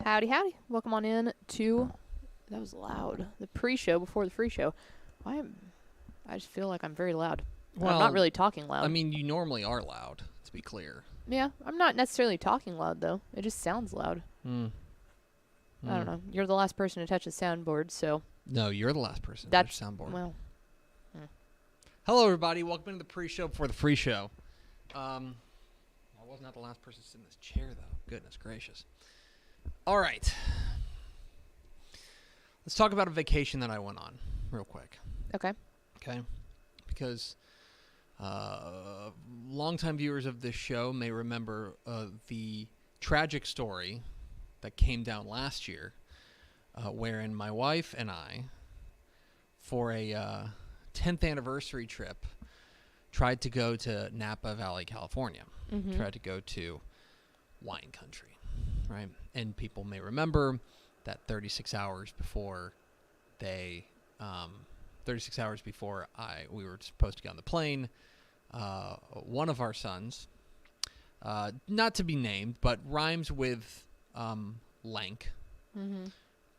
Howdy, howdy. Welcome on in to, that was loud, the pre-show before the free show. I just feel like I'm very loud. Well, I'm not really talking loud. I mean, you normally are loud, to be clear. Yeah, I'm not necessarily talking loud, though. It just sounds loud. I don't know. You're the last person to touch the soundboard, so. No, you're the last person to touch the soundboard. Well. Hello, everybody. Welcome to the pre-show before the free show. I was not the last person to sit in this chair, though. Goodness gracious. All right. Let's talk about a vacation that I went on real quick. Okay. Okay? Because longtime viewers of this show may remember the tragic story that came down last year wherein my wife and I, for a 10th anniversary trip, tried to go to Napa Valley, California. Mm-hmm. Tried to go to wine country, right? And people may remember that 36 hours before we were supposed to get on the plane, one of our sons, not to be named, but rhymes with lank,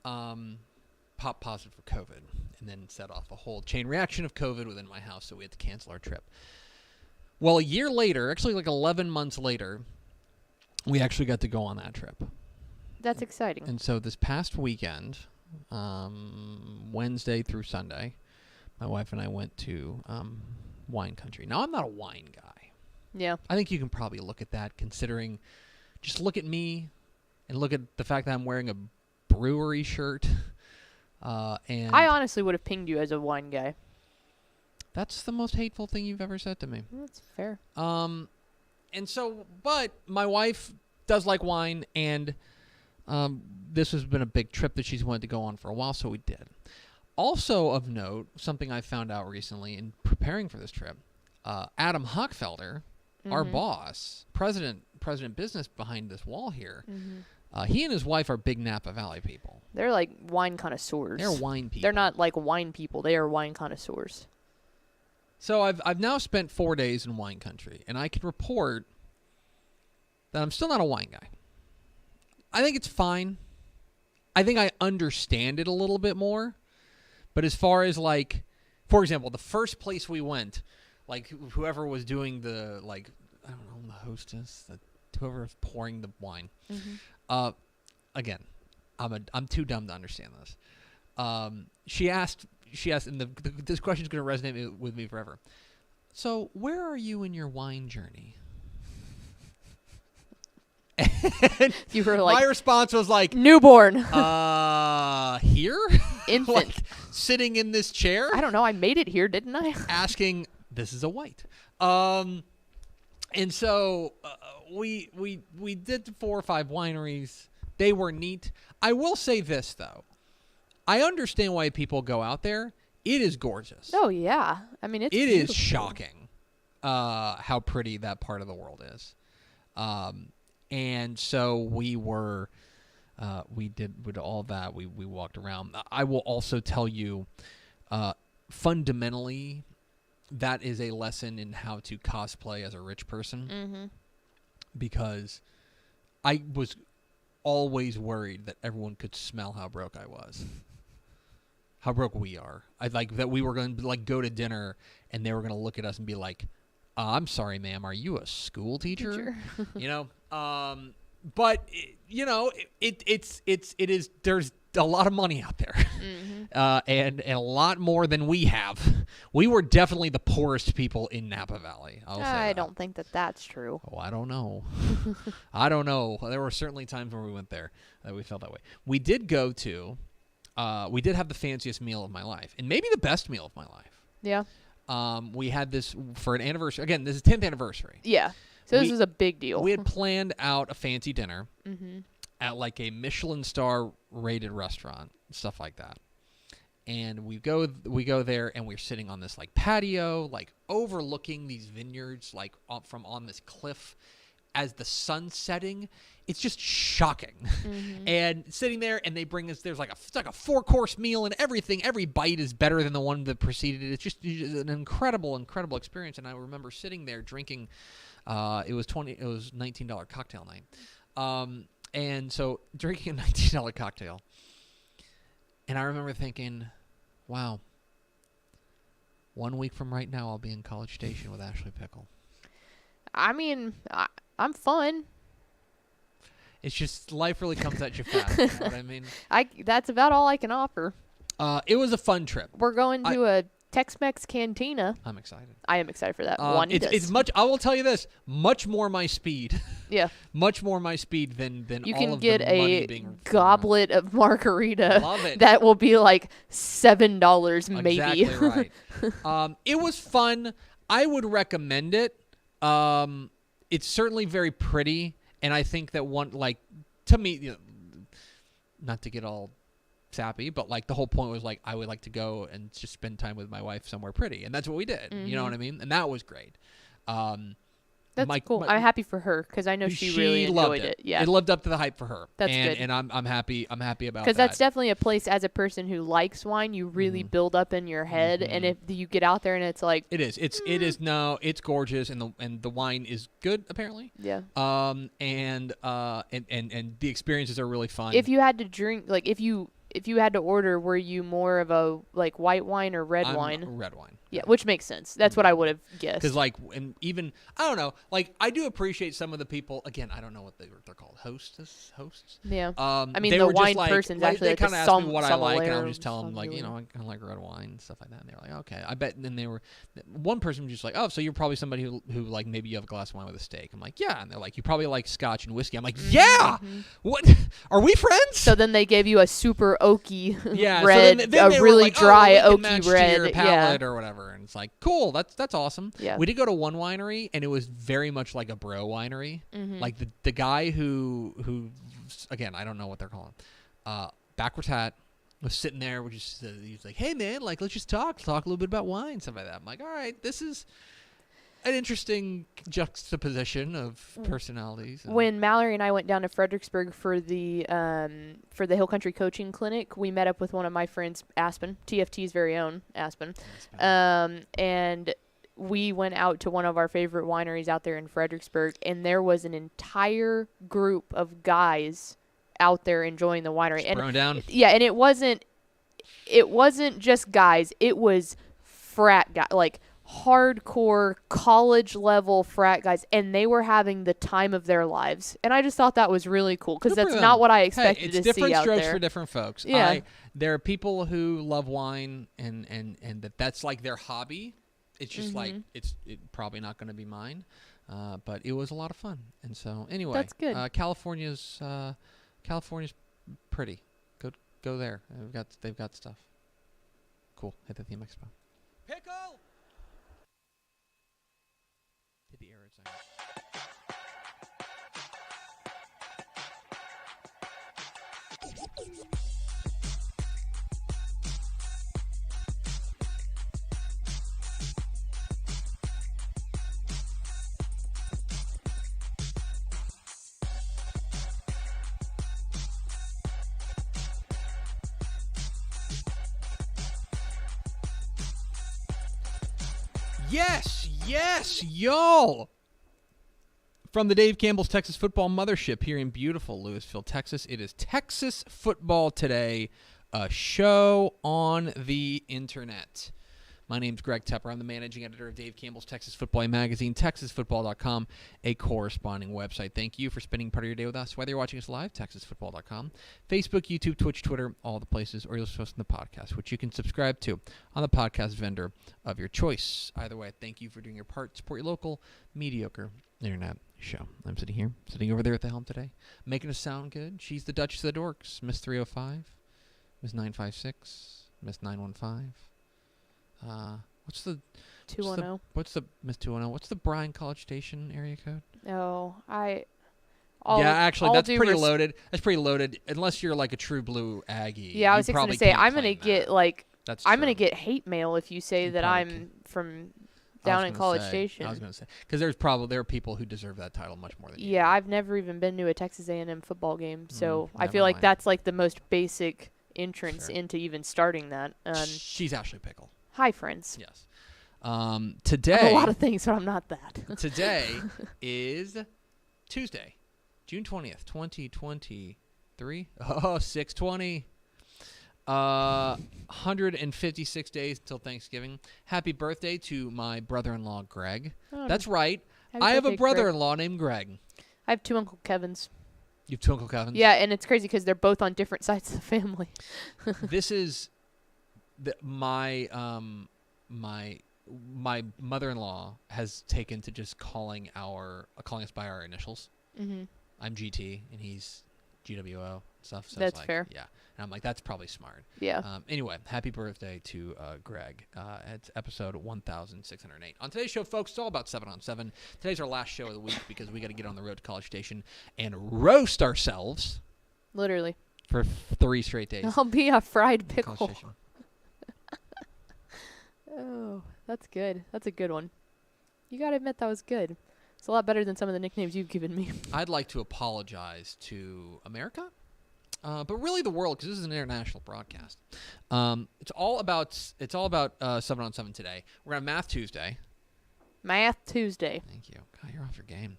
popped positive for COVID, and then set off a whole chain reaction of COVID within my house, so we had to cancel our trip. Well, a year later, actually like 11 months later, we actually got to go on that trip. That's exciting. And so this past weekend, Wednesday through Sunday, my wife and I went to wine country. Now, I'm not a wine guy. Yeah. I think you can probably look at that, considering, just look at me and look at the fact that I'm wearing a brewery shirt. And I honestly would have pinged you as a wine guy. That's the most hateful thing you've ever said to me. That's fair. And so, but my wife does like wine, and this has been a big trip that she's wanted to go on for a while, so we did. Also of note, something I found out recently in preparing for this trip, Adam Hochfelder, our boss, president business behind this wall here, he and his wife are big Napa Valley people. They're like wine connoisseurs. They're wine people. They're not like wine people. They are wine connoisseurs. So I've now spent 4 days in wine country, and I can report that I'm still not a wine guy. I think it's fine. I think I understand it a little bit more. But as far as, like, for example, the first place we went, like, whoever was doing the, like, I don't know, the hostess, whoever was pouring the wine. Again, I'm too dumb to understand this. She asked, and this question's going to resonate with me forever. So, where are you in your wine journey? And you were like, my response was like, newborn. Here? Infant. Like, sitting in this chair? I don't know. I made it here, didn't I? Asking, this is a white. And so we did 4 or 5 wineries. They were neat. I will say this, though. I understand why people go out there. It is gorgeous. Oh, yeah. I mean, it's It beautiful. is shocking how pretty that part of the world is. And so we did all that. We walked around. I will also tell you, fundamentally, that is a lesson in how to cosplay as a rich person. Because I was always worried that everyone could smell how broke I was. How broke we are. I like that we were going to go to dinner and they were going to look at us and be like, I'm sorry, ma'am, are you a school teacher? You know, but you know, it is, there's a lot of money out there, and a lot more than we have. We were definitely the poorest people in Napa Valley. I don't think that that's true. Oh, I don't know. I don't know. There were certainly times when we went there that we felt that way. We did go to, we did have the fanciest meal of my life, and maybe the best meal of my life. Yeah. We had this for an anniversary. Again, this is 10th anniversary. Yeah. So this was a big deal. We had planned out a fancy dinner at like a Michelin star rated restaurant, stuff like that. And we go there, and we're sitting on this like patio, like overlooking these vineyards, like from on this cliff, as the sun's setting. It's just shocking. And sitting there, and they bring us, it's like a 4-course meal and everything. Every bite is better than the one that preceded it. It's just an incredible experience. And I remember sitting there drinking, it was $19 cocktail night. And so drinking a $19 cocktail. And I remember thinking, wow, 1 week from right now, I'll be in College Station with Ashley Pickle. I mean, I'm fun. It's just life really comes at you fast. You know what I mean? That's about all I can offer. It was a fun trip. We're going to a Tex-Mex cantina. I'm excited. I am excited for that. It's much. I will tell you this: much more my speed. Yeah. Much more my speed than you all can of get the money a being goblet of margarita. Love it. That will be like $7 maybe. Exactly right. It was fun. I would recommend it. It's certainly very pretty, and I think that to me, not to get all sappy, but like the whole point was like I would like to go and just spend time with my wife somewhere pretty, and that's what we did. Mm-hmm. You know what I mean? And that was great. That's cool. I'm happy for her because I know she really enjoyed it. Yeah, it lived up to the hype for her. That's good. And I'm happy. I'm happy about that. Because that's definitely a place, as a person who likes wine, you really build up in your head. And if you get out there and it's like it is it's gorgeous, and the wine is good apparently. Yeah. And the experiences are really fun. If you had to drink, like if you had to order, were you more of a like white wine or red wine? Red wine. Yeah, which makes sense. That's what I would have guessed. Because and even I don't know. Like I do appreciate some of the people. Again, I don't know what they're called. Hosts. Yeah. I mean, they the were wine just person's like, actually they like kind of the asked me what I like, and I sommelier, would just tell them like, I kind of like red wine and stuff like that. And they were like, okay. I bet. And then one person was just like, oh, so you're probably somebody who like maybe you have a glass of wine with a steak. I'm like, yeah. And they're like, you probably like scotch and whiskey. I'm like, yeah. What? Are we friends? So then they gave you a super oaky red, so then a really like, dry well, oaky red, to your palate or whatever. And it's like, cool. That's awesome. Yeah. We did go to one winery, and it was very much like a bro winery. Like the guy who again, I don't know what they're calling. Backwards hat was sitting there, he's like, hey man, like let's just talk a little bit about wine, stuff like that. I'm like, all right, this is an interesting juxtaposition of personalities. When Mallory and I went down to Fredericksburg for the Hill Country Coaching Clinic, we met up with one of my friends, Aspen, TFT's very own Aspen. And we went out to one of our favorite wineries out there in Fredericksburg, and there was an entire group of guys out there enjoying the winery. Just throwing down. Yeah, and it wasn't just guys. It was frat guys, like hardcore college level frat guys, and they were having the time of their lives. And I just thought that was really cool because that's not what I expected to see out there. It's different strokes for different folks. Yeah. There are people who love wine and that's like their hobby. It's just like it's probably not going to be mine, but it was a lot of fun. And so anyway, that's good. California's pretty. Go there. They've got stuff. Cool. Hit the theme expo. Pickle. Hit the air sign. Yes, y'all. From the Dave Campbell's Texas Football Mothership here in beautiful Lewisville, Texas, it is Texas Football Today, a show on the internet. My name's Greg Tepper. I'm the managing editor of Dave Campbell's Texas Football magazine, texasfootball.com, a corresponding website. Thank you for spending part of your day with us, whether you're watching us live, texasfootball.com, Facebook, YouTube, Twitch, Twitter, all the places, or you'll listen to the podcast, which you can subscribe to on the podcast vendor of your choice. Either way, thank you for doing your part. Support your local, mediocre internet show. I'm sitting over there at the helm today, making us sound good. She's the Duchess of the Dorks, Miss 305, Miss 956, Miss 915. What's the 210? What's the Miss 210? What's the Bryan College Station area code? Oh, actually, that's pretty loaded. That's pretty loaded. Unless you're like a true blue Aggie. Yeah, I was going to say I'm going to get I'm going to get hate mail if you say that I'm from down in College Station. I was going to say because there are people who deserve that title much more than you. Yeah, I've never even been to a Texas A&M football game, so I feel like that's like the most basic entrance into even starting that. She's Ashley Pickle. Hi, friends. Yes. Today. I'm a lot of things, but I'm not that. Today is Tuesday. June 20th, 2023. Oh, 620. 156 days until Thanksgiving. Happy birthday to my brother-in-law, Greg. Oh, That's right. happy I have a birthday, Greg. brother-in-law named Greg. I have 2 Uncle Kevins. You have 2 Uncle Kevins? Yeah, and it's crazy because they're both on different sides of the family. This is my mother-in-law has taken to just calling us by our initials. Mm-hmm. I'm GT and he's GWO and stuff. So That's it's like, fair. Yeah, and I'm like, that's probably smart. Yeah. Anyway, happy birthday to Greg. It's episode 1608. On today's show, folks, it's all about 7-on-7. Today's our last show of the week because we got to get on the road to College Station and roast ourselves Literally. for 3 straight days. I'll be a fried at College pickle. Station. Oh, that's good. That's a good one. You gotta admit that was good. It's a lot better than some of the nicknames you've given me. I'd like to apologize to America, but really the world, because this is an international broadcast. It's all about 7-on-7 today. We're gonna have Math Tuesday. Math Tuesday. Thank you. God, you're off your game.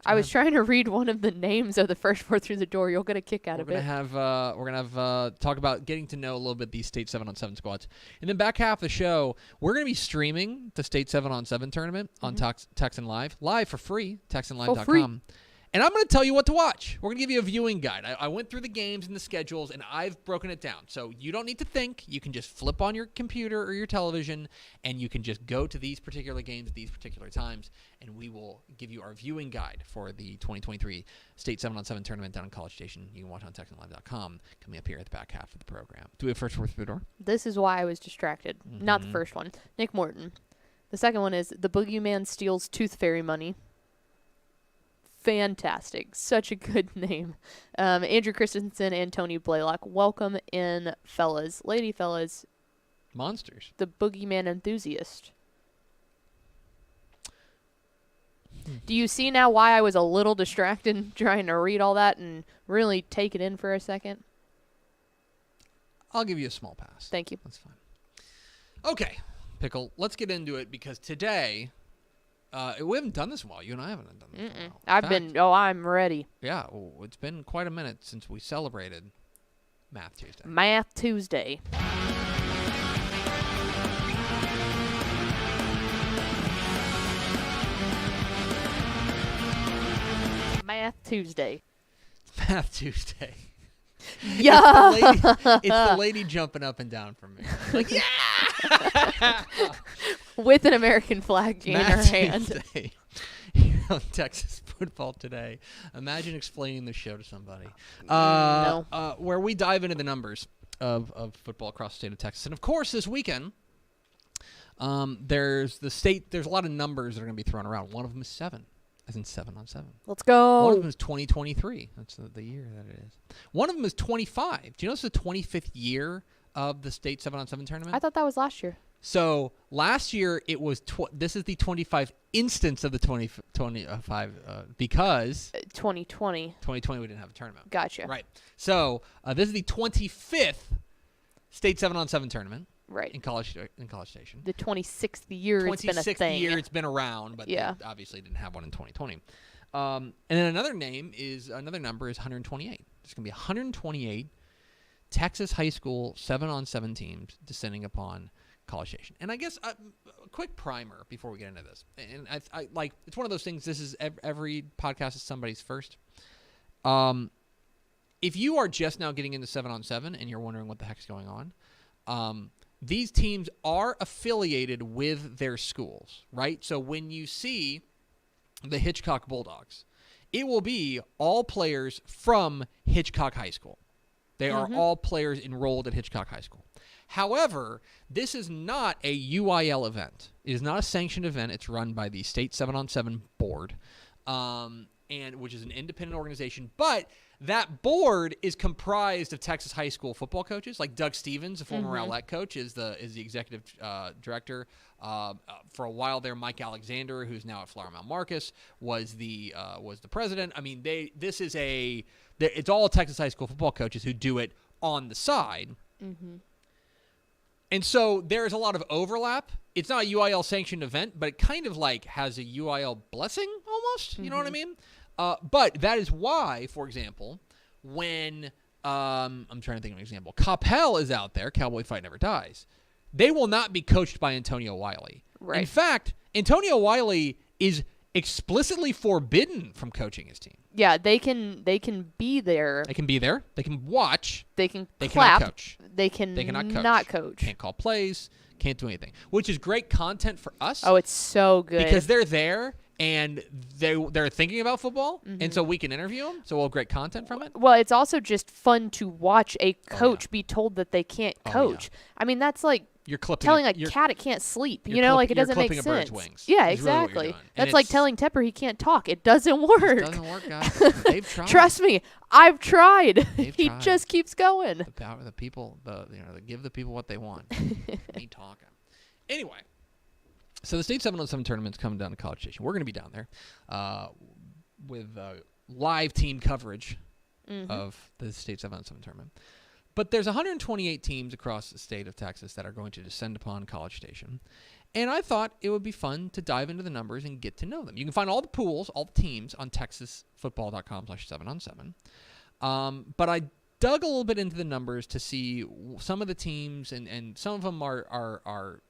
I was trying to read one of the names of the first 4 through the door. You'll get a kick out of it. We're gonna have talk about getting to know a little bit these state 7-on-7 squads, and then back half of the show we're gonna be streaming the state 7-on-7 tournament on Texan live for free, TexanLive.com. And I'm going to tell you what to watch. We're going to give you a viewing guide. I went through the games and the schedules, and I've broken it down. So you don't need to think. You can just flip on your computer or your television, and you can just go to these particular games at these particular times, and we will give you our viewing guide for the 2023 State 7-on-7 tournament down in College Station. You can watch on TexanLive.com coming up here at the back half of the program. Do we have first word through the door? This is why I was distracted. Not the first one. Nick Morton. The second one is The Boogeyman Steals Tooth Fairy Money. Fantastic. Such a good name. Andrew Christensen and Tony Blaylock. Welcome in, fellas. Lady fellas. Monsters. The Boogeyman Enthusiast. Do you see now why I was a little distracted trying to read all that and really take it in for a second? I'll give you a small pass. Thank you. That's fine. Okay, Pickle, let's get into it because today... we haven't done this in a while. You and I haven't done this in a while. I'm ready. Yeah, it's been quite a minute since we celebrated Math Tuesday. Math Tuesday. Math Tuesday. Math Tuesday. Yeah. It's the lady jumping up and down from me. Like, yeah! With an American flag in her hand. Tuesday. You know, Texas football today. Imagine explaining the show to somebody. No. Where we dive into the numbers of football across the state of Texas. And, of course, this weekend, there's a lot of numbers that are going to be thrown around. One of them is 7, as in 7-on-7. Let's go. One of them is 2023. That's the year that it is. One of them is 25. Do you know this is the 25th year of the state 7-on-7 tournament? I thought that was last year. So last year it was this is the 25th instance of the 25 because 2020 we didn't have a tournament. Gotcha. Right. So this is the 25th state 7-on-7 tournament. Right. In College Station. The 26th year it's been a thing. 26th year it's been around, but yeah. They obviously didn't have one in 2020. And then another number is 128. There's going to be 128 Texas high school 7-on-7 teams descending upon College Station. And I guess a quick primer before we get into this. And I like, it's one of those things, this is every podcast is somebody's first. If you are just now getting into 7-on-7 and you're wondering what the heck's going on, these teams are affiliated with their schools, right? So when you see the Hitchcock Bulldogs, it will be all players from Hitchcock High School. They are all players enrolled at Hitchcock High School. However, this is not a UIL event. It is not a sanctioned event. It's run by the State 7-on-7 Board, and which is an independent organization. But that board is comprised of Texas high school football coaches, like Doug Stevens, a former Rowlett coach, is the executive director. For a while there, Mike Alexander, who's now at Flower Mount Marcus, was the president. I mean, it's all Texas high school football coaches who do it on the side. Mm-hmm. And so there's a lot of overlap. It's not a UIL sanctioned event, but it kind of like has a UIL blessing almost. You know what I mean? But that is why, for example, when I'm trying to think of an example, Capel is out there, Cowboy Fight Never Dies. They will not be coached by Antonio Wiley. Right. In fact, Antonio Wiley is explicitly forbidden from coaching his team. Yeah, they can be there. They can be there. They can watch. They can They clap. cannot coach. They cannot not coach. Can't call plays. Can't do anything. Which is great content for us. Oh, it's so good. Because they're there and they're thinking about football, and so we can interview them. So we'll have great content from it. Well, it's also just fun to watch a coach be told that they can't coach. I mean, that's like you're clipping telling a cat it can't sleep. You know, like it doesn't make sense. A bird's wings. Yeah, Is really what exactly. you're doing. That's like telling Tepper he can't talk. It doesn't work. It doesn't work, guys. They've tried. Trust me, I've tried. He tried. just keeps going. The power of the people, they give the people what they want. Ain't talking. Anyway, so the State 7-on-7 tournament's coming down to College Station. We're going to be down there with live team coverage of the State 7-on-7 tournament. But there's 128 teams across the state of Texas that are going to descend upon College Station. And I thought it would be fun to dive into the numbers and get to know them. You can find all the pools, all the teams on texasfootball.com/7on7. But I dug a little bit into the numbers to see some of the teams, and some of them are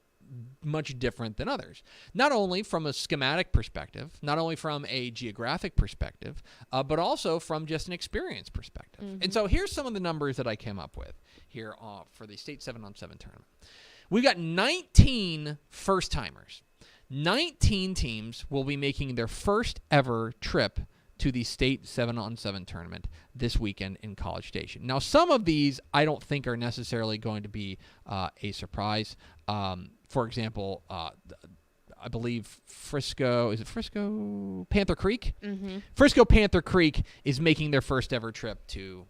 much different than others. Not only from a schematic perspective, not only from a geographic perspective, but also from just an experience perspective. And so here's some of the numbers that I came up with here for the State 7-on-7 tournament. We've got 19 first-timers. 19 teams will be making their first ever trip to the State 7-on-7 tournament this weekend in College Station. Now, some of these I don't think are necessarily going to be a surprise. For example, I believe Frisco Panther Creek? Frisco Panther Creek is making their first ever trip to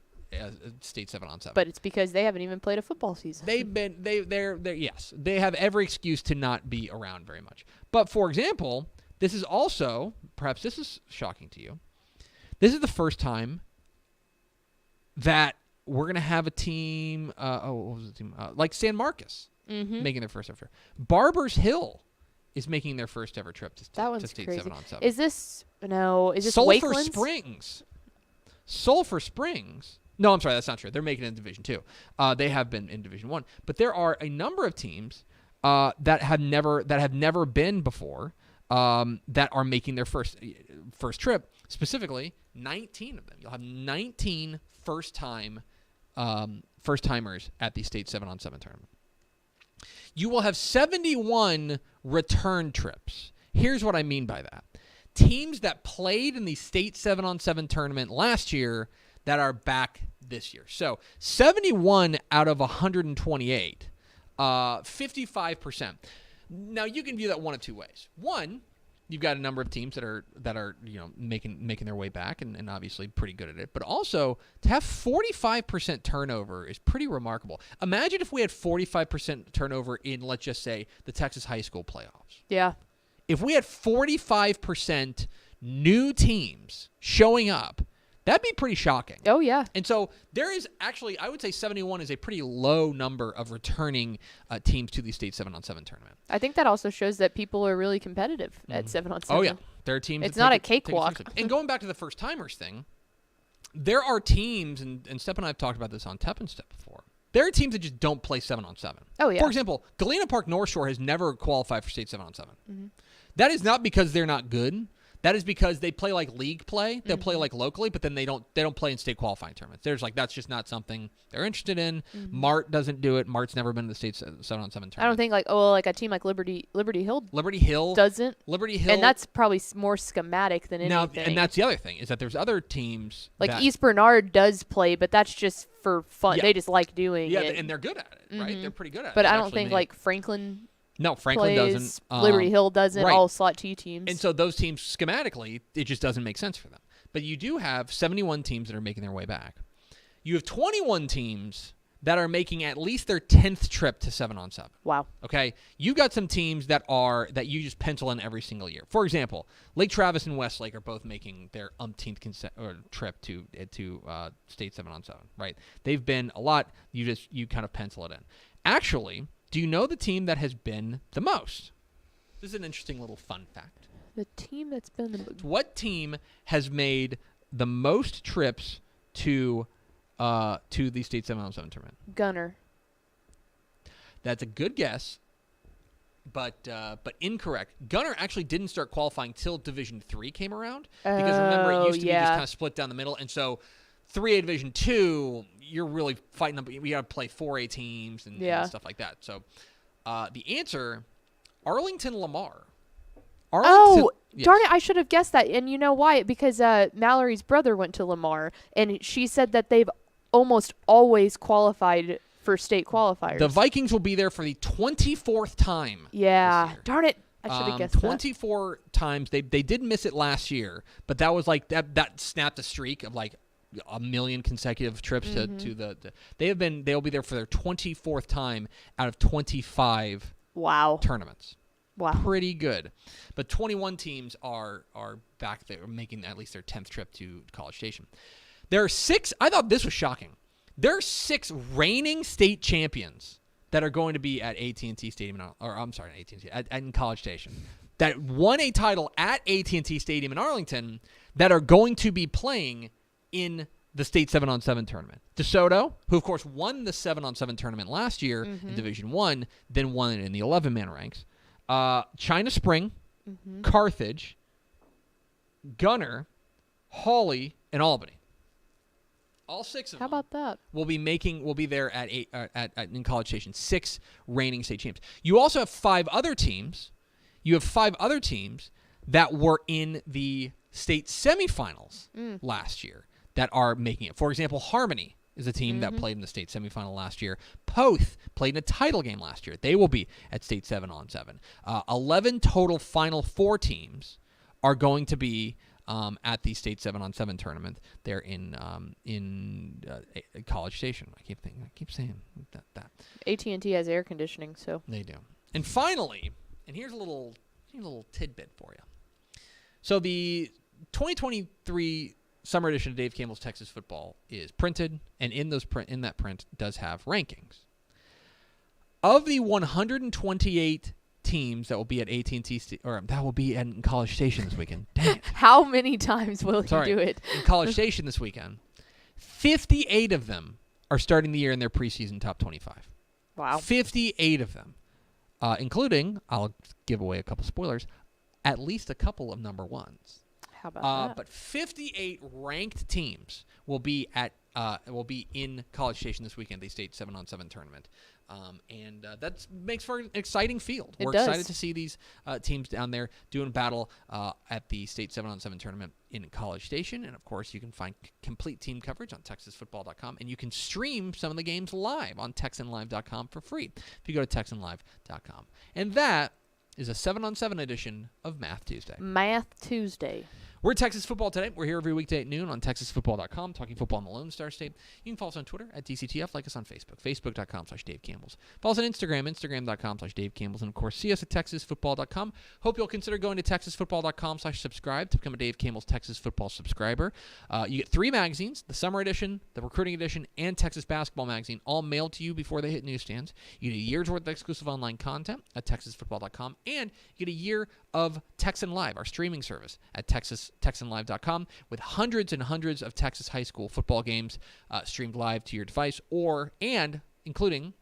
State 7-on-7. But it's because they haven't even played a football season. Yes, they have every excuse to not be around very much. But for example, this is also, perhaps this is shocking to you, this is the first time that we're going to have a team, what was the team? Like San Marcos making their first ever trip. Barbers Hill is making their first ever trip to State 7-on-7. Is this Sulphur Wakelands? Springs? Sulphur Springs. No, I'm sorry, that's not true. They're making it in Division 2. They have been in Division 1. But there are a number of teams that have never been before that are making their first trip. Specifically, 19 of them. You'll have 19 first-timers at the State 7-on-7 tournament. You will have 71 return trips. Here's what I mean by that. Teams that played in the State 7-on-7 tournament last year that are back this year. So 71 out of 128, 55%. Now you can view that one of two ways. One, you've got a number of teams that are making their way back and obviously pretty good at it. But also to have 45% turnover is pretty remarkable. Imagine if we had 45% turnover in, let's just say, the Texas high school playoffs. Yeah. If we had 45% new teams showing up, that'd be pretty shocking. Oh, yeah. And so there is actually, I would say 71 is a pretty low number of returning teams to the State 7-on-7 tournament. I think that also shows that people are really competitive at 7-on-7. Oh, yeah. There are teams. It's not a cakewalk. And going back to the first-timers thing, there are teams, and Step and I have talked about this on Tep and Step before, there are teams that just don't play 7-on-7. Oh, yeah. For example, Galena Park North Shore has never qualified for State 7-on-7. That is not because they're not good. That is because they play like league play. They'll play like locally, but then they don't play in state qualifying tournaments. There's that's just not something they're interested in. Mart doesn't do it. Mart's never been to the State 7-on-7 tournament. I don't think like a team like Liberty Hill doesn't. Liberty Hill. And that's probably more schematic than anything. And that's the other thing is that there's other teams like East Bernard does play, but that's just for fun. Yeah. They just like doing it. Yeah, and they're good at it, right? They're pretty good at it. But I don't think like Franklin. No, Franklin plays, doesn't. Liberty Hill doesn't. Right. All slot 2 teams. And so those teams, schematically, it just doesn't make sense for them. But you do have 71 teams that are making their way back. You have 21 teams that are making at least their 10th trip to 7-on-7. Wow. Okay? You've got some teams that you just pencil in every single year. For example, Lake Travis and Westlake are both making their umpteenth trip to State 7-on-7, right? They've been a lot. You kind of pencil it in. Actually, do you know the team that has been the most? This is an interesting little fun fact. The team that's been What team has made the most trips to the State 7-on-7 tournament? Gunner. That's a good guess, but incorrect. Gunner actually didn't start qualifying till Division 3 came around, because remember, it used to be just kind of split down the middle, and so 3A Division 2, you're really fighting them. We got to play 4A teams and stuff like that. So the answer, Arlington Lamar. Yes. Darn it, I should have guessed that. And you know why? Because Mallory's brother went to Lamar, and she said that they've almost always qualified for state qualifiers. The Vikings will be there for the 24th time. Yeah. Darn it. I should have guessed 24 times. They did miss it last year, but that was like that snapped a streak of like a million consecutive trips to the they'll be there for their 24th time out of 25 tournaments. Wow. Pretty good. But 21 teams are back there making at least their 10th trip to College Station. There are 6, I thought this was shocking. There are 6 reigning state champions that are going to be at AT&T Stadium, in College Station, that won a title at AT&T Stadium in Arlington, that are going to be playing in the state 7-on-7 tournament. DeSoto, who of course won the 7-on-7 tournament last year in Division 1, then won it in the 11-man ranks. China Spring, Carthage, Gunner, Hawley, and Albany. All 6 of them. How about that? Will be there at in College Station. 6 reigning state champs. You also have 5 other teams. You have 5 other teams that were in the state semifinals last year that are making it. For example, Harmony is a team that played in the state semifinal last year. Poth played in a title game last year. They will be at state 7-on-7. 11 total Final Four teams are going to be at the state 7-on-7 tournament there in College Station. I keep saying that. AT&T has air conditioning, so they do. And finally, and here's a little tidbit for you. So the 2023 Summer Edition of Dave Campbell's Texas Football is printed, and in that print does have rankings. Of the 128 teams that will be at AT&T that will be in College Station this weekend. Dang it. How many times will you do it? In College Station this weekend, 58 of them are starting the year in their preseason top 25. Wow. 58 of them, including, I'll give away a couple spoilers, at least a couple of number ones. How about that? But 58 ranked teams will be in College Station this weekend, the state 7-on-7 tournament. And that makes for an exciting field. We're excited to see these teams down there doing battle at the state 7-on-7 tournament in College Station. And, of course, you can find complete team coverage on TexasFootball.com. And you can stream some of the games live on TexanLive.com for free if you go to TexanLive.com. And that is a 7-on-7 edition of Math Tuesday. Math Tuesday. We're Texas Football Today. We're here every weekday at noon on TexasFootball.com, talking football in the Lone Star State. You can follow us on Twitter at DCTF. Like us on Facebook, Facebook.com/Dave Campbell's. Follow us on Instagram, Instagram.com/Dave Campbell's. And, of course, see us at TexasFootball.com. Hope you'll consider going to TexasFootball.com/subscribe to become a Dave Campbell's Texas Football subscriber. You get 3 magazines, the Summer Edition, the Recruiting Edition, and Texas Basketball Magazine, all mailed to you before they hit newsstands. You get a year's worth of exclusive online content at TexasFootball.com, and you get a year of Texan Live, our streaming service, at TexanLive.com, with hundreds and hundreds of Texas high school football games streamed live to your device, including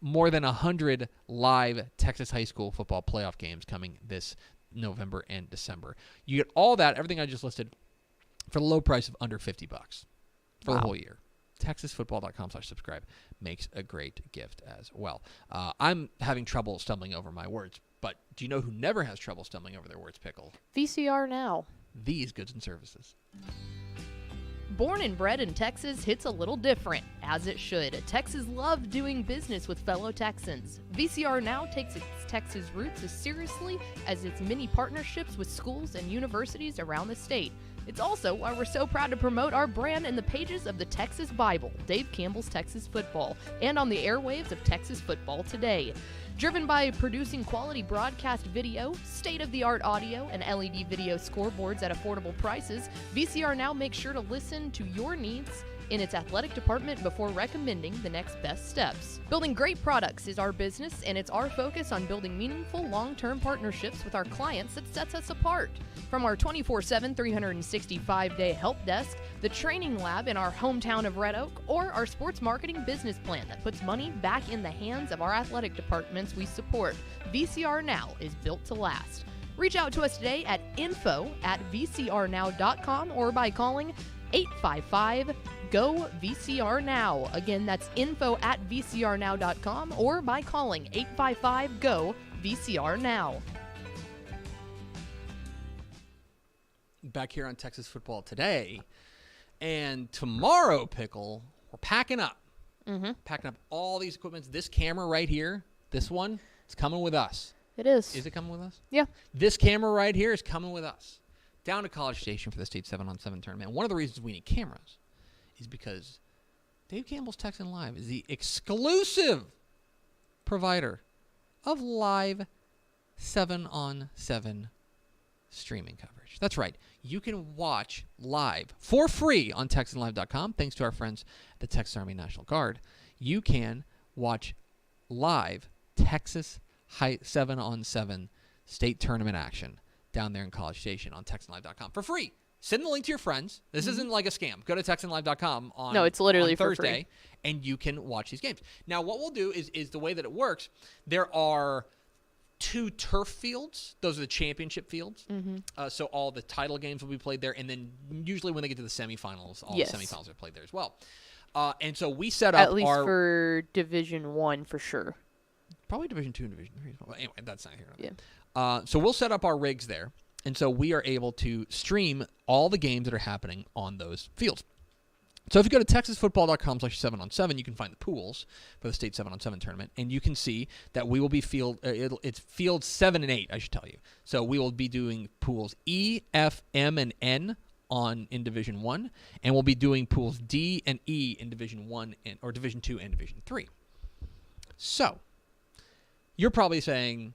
more than 100 live Texas high school football playoff games coming this November and December. You get all that, everything I just listed, for the low price of under $50 for the whole year. TexasFootball.com/subscribe makes a great gift as well. I'm having trouble stumbling over my words, but do you know who never has trouble stumbling over their words, Pickle? VCR Now. These goods and services. Born and bred in Texas hits a little different, as it should. Texas loves doing business with fellow Texans. VCR Now takes its Texas roots as seriously as its many partnerships with schools and universities around the state. It's also why we're so proud to promote our brand in the pages of the Texas Bible, Dave Campbell's Texas Football, and on the airwaves of Texas Football Today. Driven by producing quality broadcast video, state-of-the-art audio, and LED video scoreboards at affordable prices, VCR Now makes sure to listen to your needs in its athletic department before recommending the next best steps. Building great products is our business, and it's our focus on building meaningful, long-term partnerships with our clients that sets us apart. From our 24/7, 365-day help desk, the training lab in our hometown of Red Oak, or our sports marketing business plan that puts money back in the hands of our athletic departments we support, VCR Now is built to last. Reach out to us today at info@vcrnow.com or by calling 855-GO-VCR-NOW. Again, that's info@vcrnow.com or by calling 855-GO-VCR-NOW. Back here on Texas Football Today. And tomorrow, Pickle, we're packing up. Packing up all these equipments. This camera right here, this one, is coming with us. It is. Is it coming with us? Yeah. This camera right here is coming with us. Down to College Station for the state 7-on-7 tournament. And one of the reasons we need cameras is because Dave Campbell's Texan Live is the exclusive provider of live 7-on-7 streaming coverage. That's right. You can watch live for free on TexanLive.com. Thanks to our friends at the Texas Army National Guard. You can watch live Texas 7-on-7 state tournament action down there in College Station on TexanLive.com for free. Send the link to your friends. This isn't like a scam. Go to TexanLive.com on No, it's literally on for Thursday, free. and you can watch these games. Now, what we'll do is the way that it works, there are 2 turf fields. Those are the championship fields. So all the title games will be played there, and then usually when they get to the semifinals, all the semifinals are played there as well. And so we set up At least for Division 1 for sure. Probably Division 2 and Division 3 as well. But anyway, that's not here. Yeah. So we'll set up our rigs there, and so we are able to stream all the games that are happening on those fields. So if you go to texasfootball.com/7-on-7, you can find the pools for the state 7-on-7 tournament, and you can see that we will be it's field 7 and 8, I should tell you. So we will be doing pools E, F, M, and N in Division 1, and we'll be doing pools D and E in Division 1 or Division 2 and Division 3. So you're probably saying,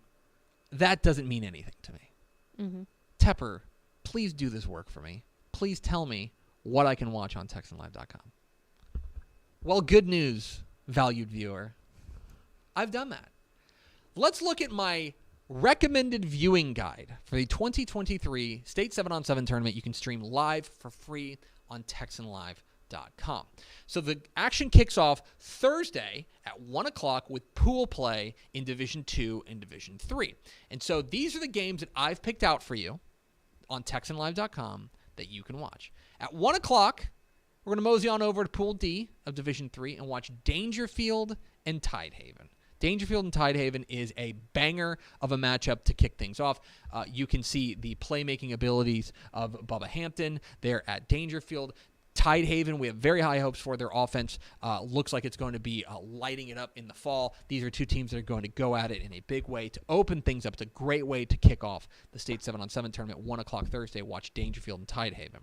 that doesn't mean anything to me. Tepper, please do this work for me. Please tell me what I can watch on TexanLive.com. Well, good news, valued viewer. I've done that. Let's look at my recommended viewing guide for the 2023 State 7-on-7 tournament. You can stream live for free on TexanLive.com. So the action kicks off Thursday at 1 o'clock with pool play in Division 2 and Division 3. And so these are the games that I've picked out for you on TexanLive.com that you can watch. At 1 o'clock, we're going to mosey on over to Pool D of Division 3 and watch Dangerfield and Tidehaven. Dangerfield and Tidehaven is a banger of a matchup to kick things off. You can see the playmaking abilities of Bubba Hampton there at Dangerfield. Tidehaven, we have very high hopes for their offense. Looks like it's going to be lighting it up in the fall. These are 2 teams that are going to go at it in a big way to open things up. It's a great way to kick off the State 7-on-7 tournament. 1 o'clock Thursday, watch Dangerfield and Tidehaven.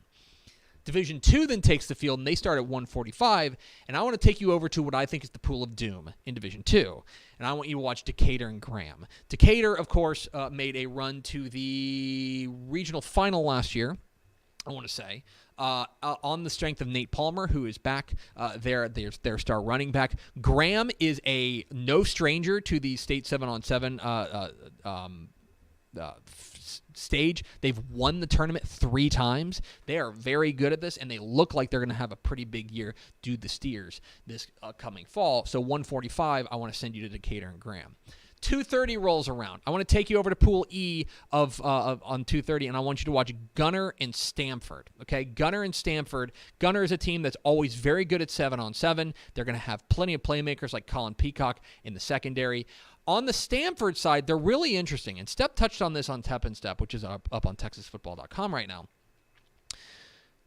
Division 2 then takes the field, and they start at 1:45, and I want to take you over to what I think is the pool of doom in Division 2, and I want you to watch Decatur and Graham. Decatur, of course, made a run to the regional final last year, I want to say, on the strength of Nate Palmer, who is back there, their star running back. Graham is a no stranger to the State 7-on-7 stage. They've won the tournament 3 times. They are very good at this, and they look like they're going to have a pretty big year due to the Steers this coming fall. So 1:45, I want to send you to Decatur and Graham. 2:30 rolls around. I want to take you over to Pool E on 2:30, and I want you to watch Gunner and Stamford. Okay, Gunner and Stamford. Gunner is a team that's always very good at 7-on-7. They're going to have plenty of playmakers like Colin Peacock in the secondary. On the Stamford side, they're really interesting, and Step touched on this on Tep and Step, which is up on TexasFootball.com right now.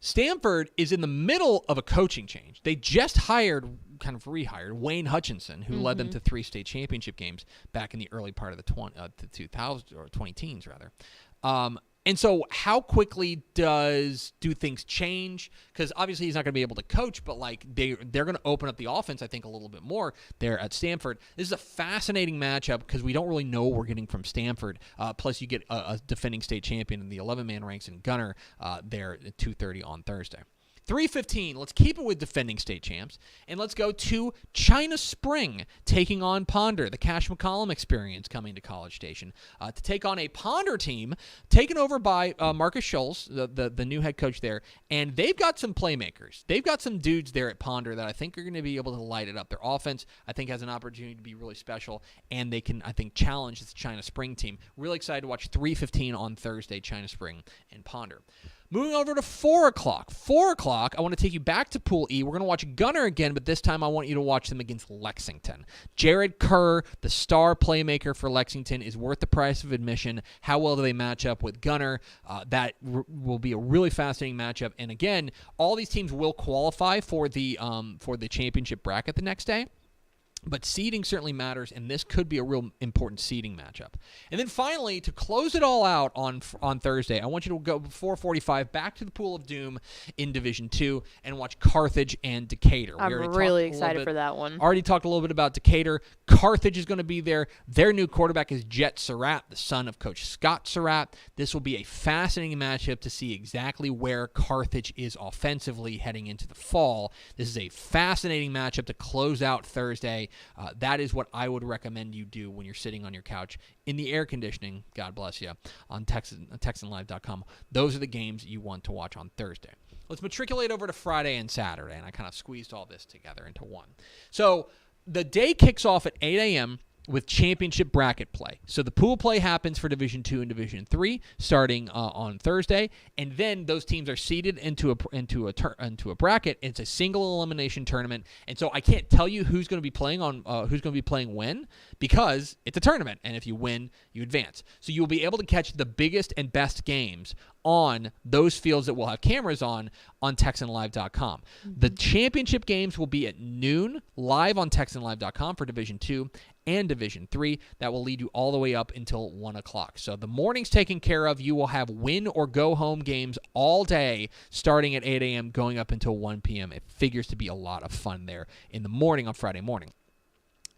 Stanford is in the middle of a coaching change. They just rehired Wayne Hutchinson, who led them to 3 state championship games back in the early part of the 2000s or 20-teens rather. And so how quickly do things change? Because obviously he's not going to be able to coach, but like they're going to open up the offense, I think, a little bit more there at Stanford. This is a fascinating matchup because we don't really know what we're getting from Stanford. Plus you get a defending state champion in the 11-man ranks in Gunner there at 2:30 on Thursday. 3:15, let's keep it with defending state champs, and let's go to China Spring taking on Ponder, the Cash McCollum experience coming to College Station, to take on a Ponder team taken over by Marcus Scholes, the new head coach there, and they've got some playmakers. They've got some dudes there at Ponder that I think are going to be able to light it up. Their offense, I think, has an opportunity to be really special, and they can, I think, challenge this China Spring team. Really excited to watch 3:15 on Thursday, China Spring and Ponder. Moving over to 4 o'clock. 4 o'clock, I want to take you back to Pool E. We're going to watch Gunner again, but this time I want you to watch them against Lexington. Jared Kerr, the star playmaker for Lexington, is worth the price of admission. How well do they match up with Gunner? That will be a really fascinating matchup. And again, all these teams will qualify for the championship bracket the next day. But seeding certainly matters, and this could be a real important seeding matchup. And then finally, to close it all out on Thursday, I want you to go 4:45 back to the Pool of Doom in Division II and watch Carthage and Decatur. I'm really excited for that one. Already talked a little bit about Decatur. Carthage is going to be there. Their new quarterback is Jet Surratt, the son of Coach Scott Surratt. This will be a fascinating matchup to see exactly where Carthage is offensively heading into the fall. This is a fascinating matchup to close out Thursday. That is what I would recommend you do when you're sitting on your couch in the air conditioning, God bless you, on TexanLive.com. Those are the games you want to watch on Thursday. Let's matriculate over to Friday and Saturday, and I kind of squeezed all this together into one. So the day kicks off at 8 a.m., with championship bracket play. So the pool play happens for Division II and Division III starting on Thursday, and then those teams are seeded into a bracket. It's a single elimination tournament, and so I can't tell you who's going to be playing when, because it's a tournament, and if you win, you advance. So you'll be able to catch the biggest and best games on those fields that we'll have cameras on TexanLive.com. Mm-hmm. The championship games will be at noon live on TexanLive.com for Division II and Division III. That will lead you all the way up until 1 o'clock. So the morning's taken care of. You will have win or go home games all day starting at 8 a.m. going up until 1 p.m. It figures to be a lot of fun there in the morning on Friday morning.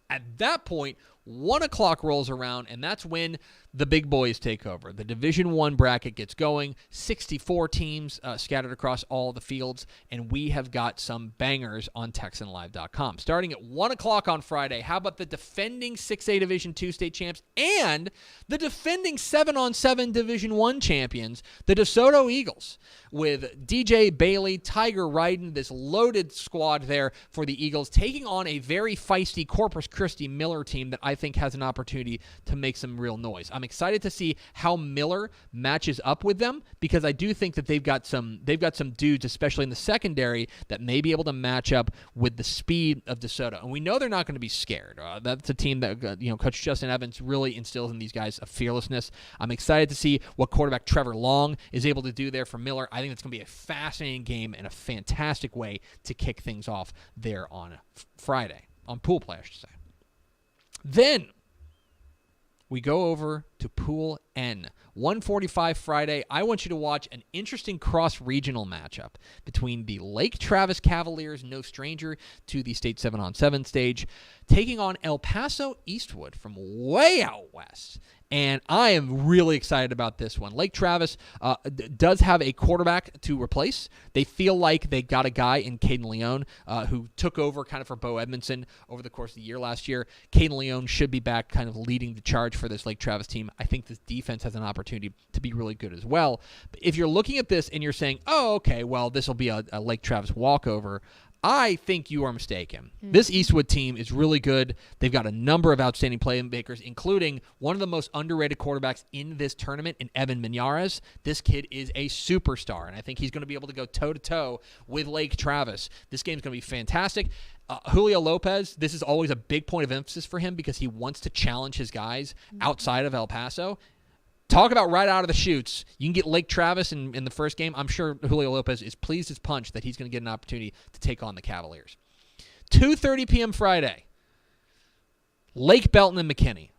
At that point, 1 o'clock rolls around, and that's when the big boys take over. The Division I bracket gets going, 64 teams scattered across all the fields, and we have got some bangers on TexanLive.com. Starting at 1 o'clock on Friday, how about the defending 6A Division II state champs and the defending 7-on-7 Division I champions, the DeSoto Eagles, with DJ Bailey, Tiger Ryden, this loaded squad there for the Eagles, taking on a very feisty Corpus Christi Miller team that I think has an opportunity to make some real noise. I'm excited to see how Miller matches up with them, because I do think that they've got some dudes, especially in the secondary, that may be able to match up with the speed of DeSoto. And we know they're not going to be scared. That's a team that Coach Justin Evans really instills in these guys a fearlessness. I'm excited to see what quarterback Trevor Long is able to do there for Miller. I think it's going to be a fascinating game and a fantastic way to kick things off there on Friday, on pool play, I should say. Then we go over to Pool N. 1:45 Friday. I want you to watch an interesting cross-regional matchup between the Lake Travis Cavaliers, no stranger to the state 7-on-7 stage, taking on El Paso Eastwood from way out west. And I am really excited about this one. Lake Travis does have a quarterback to replace. They feel like they got a guy in Caden Leone who took over kind of for Bo Edmondson over the course of the year last year. Caden Leone should be back kind of leading the charge for this Lake Travis team. I think this defense has an opportunity to be really good as well. But if you're looking at this and you're saying, oh, okay, well, this will be a Lake Travis walkover, I think you are mistaken. Mm-hmm. This Eastwood team is really good. They've got a number of outstanding playmakers, including one of the most underrated quarterbacks in this tournament, in Evan Minares. This kid is a superstar, and I think he's going to be able to go toe-to-toe with Lake Travis. This game's going to be fantastic. Julio Lopez, this is always a big point of emphasis for him because he wants to challenge his guys outside of El Paso. Talk about right out of the chutes. You can get Lake Travis in the first game. I'm sure Julio Lopez is pleased as punch that he's going to get an opportunity to take on the Cavaliers. 2:30 p.m. Friday. Lake Belton and McKinney.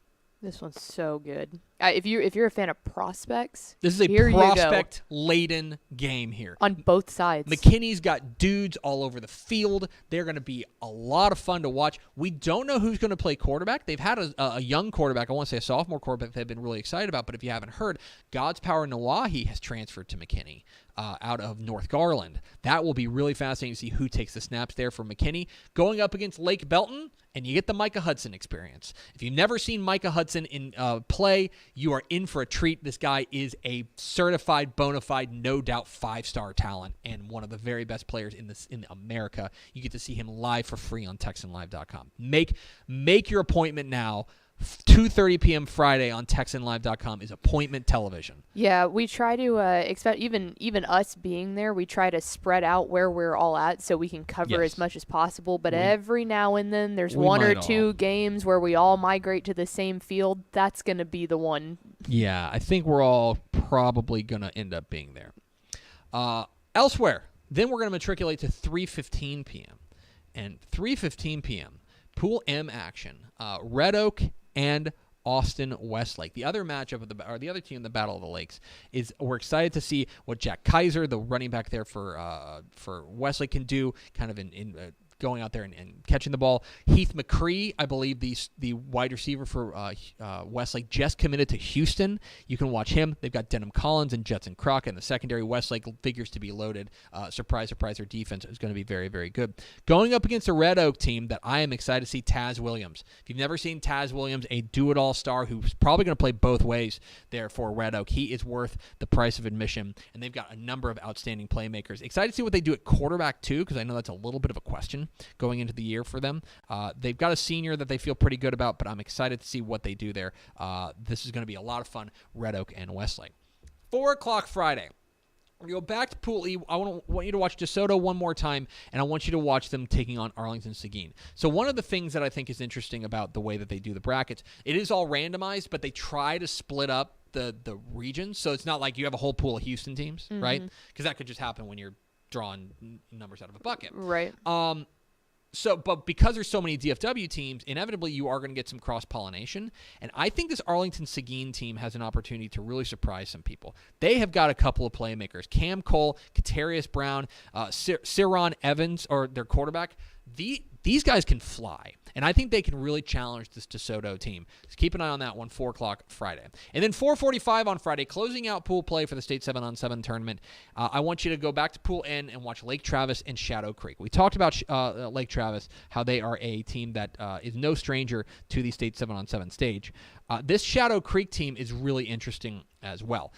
This one's so good. If you're a fan of prospects, This is a here you go. prospect-laden game here. On both sides. McKinney's got dudes all over the field. They're going to be a lot of fun to watch. We don't know who's going to play quarterback. They've had a young quarterback, I want to say a sophomore quarterback they've been really excited about, but if you haven't heard, God's Power Nawahi has transferred to McKinney out of North Garland. That will be really fascinating to see who takes the snaps there for McKinney. Going up against Lake Belton, and you get the Micah Hudson experience. If you've never seen Micah Hudson in play, you are in for a treat. This guy is a certified, bona fide, no doubt 5-star talent and one of the very best players in America. You get to see him live for free on TexanLive.com. Make your appointment now. 2:30 p.m. Friday on TexanLive.com is appointment television. Yeah, we try to expect even us being there. We try to spread out where we're all at so we can cover as much as possible. But every now and then, there's one or two games where we all migrate to the same field. That's going to be the one. Yeah, I think we're all probably going to end up being there. Elsewhere, then we're going to matriculate to 3:15 p.m. And 3:15 p.m., Pool M action. Red Oak and Austin Westlake. The other matchup the other team in the Battle of the Lakes is we're excited to see what Jack Kaiser, the running back there for Westlake, can do kind of in going out there and catching the ball. Heath McCree, I believe the wide receiver for Westlake, just committed to Houston. You can watch him. They've got Denham Collins and Jetson Crockett in the secondary. Westlake figures to be loaded. Surprise, surprise, their defense is going to be very, very good. Going up against a Red Oak team that I am excited to see, Taz Williams. If you've never seen Taz Williams, a do-it-all star who's probably going to play both ways there for Red Oak, he is worth the price of admission, and they've got a number of outstanding playmakers. Excited to see what they do at quarterback, too, because I know that's a little bit of a question going into the year for them. They've got a senior that they feel pretty good about, but I'm excited to see what they do there. This is going to be a lot of fun, Red Oak and Westlake. 4 o'clock Friday. We go back to Pool E. I want you to watch DeSoto one more time, and I want you to watch them taking on Arlington Seguin. So one of the things that I think is interesting about the way that they do the brackets, it is all randomized, but they try to split up the regions, so it's not like you have a whole pool of Houston teams, right? Because that could just happen when you're drawing numbers out of a bucket. Right. But because there's so many DFW teams, inevitably you are going to get some cross-pollination. And I think this Arlington Seguin team has an opportunity to really surprise some people. They have got a couple of playmakers. Cam Cole, Katarius Brown, Ciron Evans, or their quarterback. These guys can fly. And I think they can really challenge this DeSoto team. So keep an eye on that one, 4 o'clock Friday. And then 4:45 on Friday, closing out pool play for the State 7-on-7 tournament. I want you to go back to Pool N and watch Lake Travis and Shadow Creek. We talked about Lake Travis, how they are a team that is no stranger to the State 7-on-7 stage. This Shadow Creek team is really interesting as well.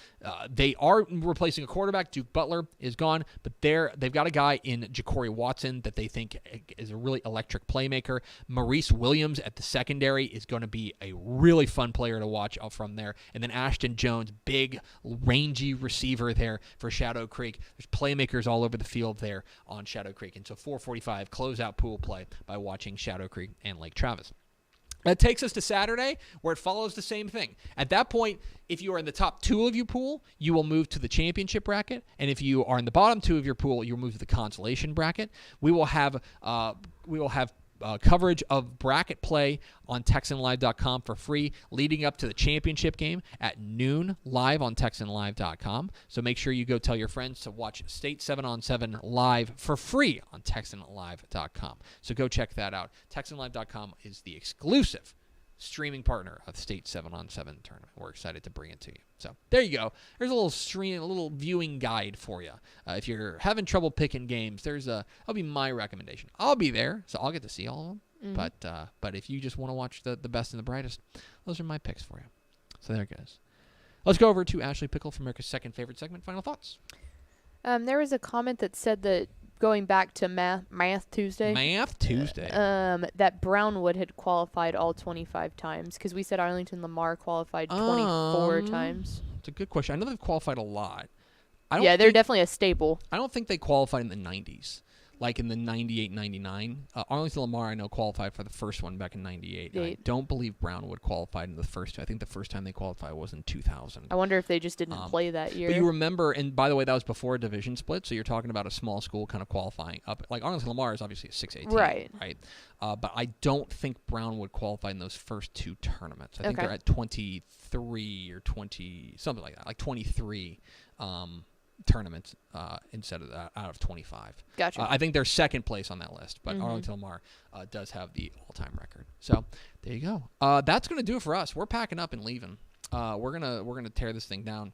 They are replacing a quarterback. Duke Butler is gone, but they've got a guy in Ja'Cory Watson that they think is a really electric playmaker. Maurice Williams at the secondary is going to be a really fun player to watch from there. And then Ashton Jones, big, rangy receiver there for Shadow Creek. There's playmakers all over the field there on Shadow Creek. And so 4:45, close out pool play by watching Shadow Creek and Lake Travis. That takes us to Saturday, where it follows the same thing. At that point, if you are in the top 2 of your pool, you will move to the championship bracket. And if you are in the bottom 2 of your pool, you'll move to the consolation bracket. We will have coverage of bracket play on TexanLive.com for free leading up to the championship game at noon live on TexanLive.com. So make sure you go tell your friends to watch State 7-on-7 live for free on TexanLive.com. So go check that out. TexanLive.com is the exclusive streaming partner of State 7-on-7 tournament. We're excited to bring it to you. So there you go. There's a little viewing guide for you. If you're having trouble picking games, that'll be my recommendation. I'll be there, so I'll get to see all of them. But if you just want to watch the best and the brightest, those are my picks for you. So there it goes. Let's go over to Ashley Pickle from America's second favorite segment. Final thoughts. There was a comment that said that going back to Math Tuesday. That Brownwood had qualified all 25 times because we said Arlington Lamar qualified 24 times. It's a good question. I know they've qualified a lot. They're definitely a staple. I don't think they qualified in the 90s. like in the 98-99. Arlington Lamar, I know, qualified for the first one back in 98. I don't believe Brownwood qualified in the first two. I think the first time they qualified was in 2000. I wonder if they just didn't play that year. But you remember, and by the way, that was before a division split, so you're talking about a small school kind of qualifying up. Like Arlington Lamar is obviously a 6A team, right? But I don't think Brownwood qualified in those first two tournaments. I think they're at 23 or 20, something like that, like 23 tournaments instead of that, out of 25. Gotcha. I think they're second place on that list, but Arlington Lamar does have the all-time record. So there you go. That's going to do it for us. We're packing up and leaving. We're gonna tear this thing down.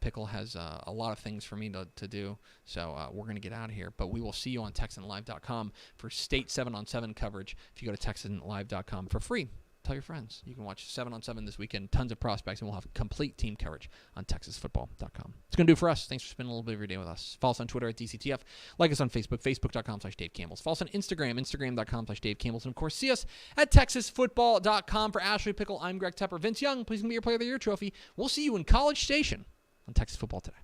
Pickle has a lot of things for me to do, so we're gonna get out of here. But we will see you on TexanLive.com for state 7-on-7 coverage. If you go to TexanLive.com for free, tell your friends. You can watch 7-on-7 this weekend. Tons of prospects, and we'll have complete team coverage on TexasFootball.com. It's going to do it for us. Thanks for spending a little bit of your day with us. Follow us on Twitter at DCTF. Like us on Facebook, Facebook.com/Dave Campbell. Follow us on Instagram, Instagram.com/Dave Campbell. And, of course, see us at TexasFootball.com. For Ashley Pickle, I'm Greg Tepper. Vince Young, please give me your Player of the Year trophy. We'll see you in College Station on Texas Football Today.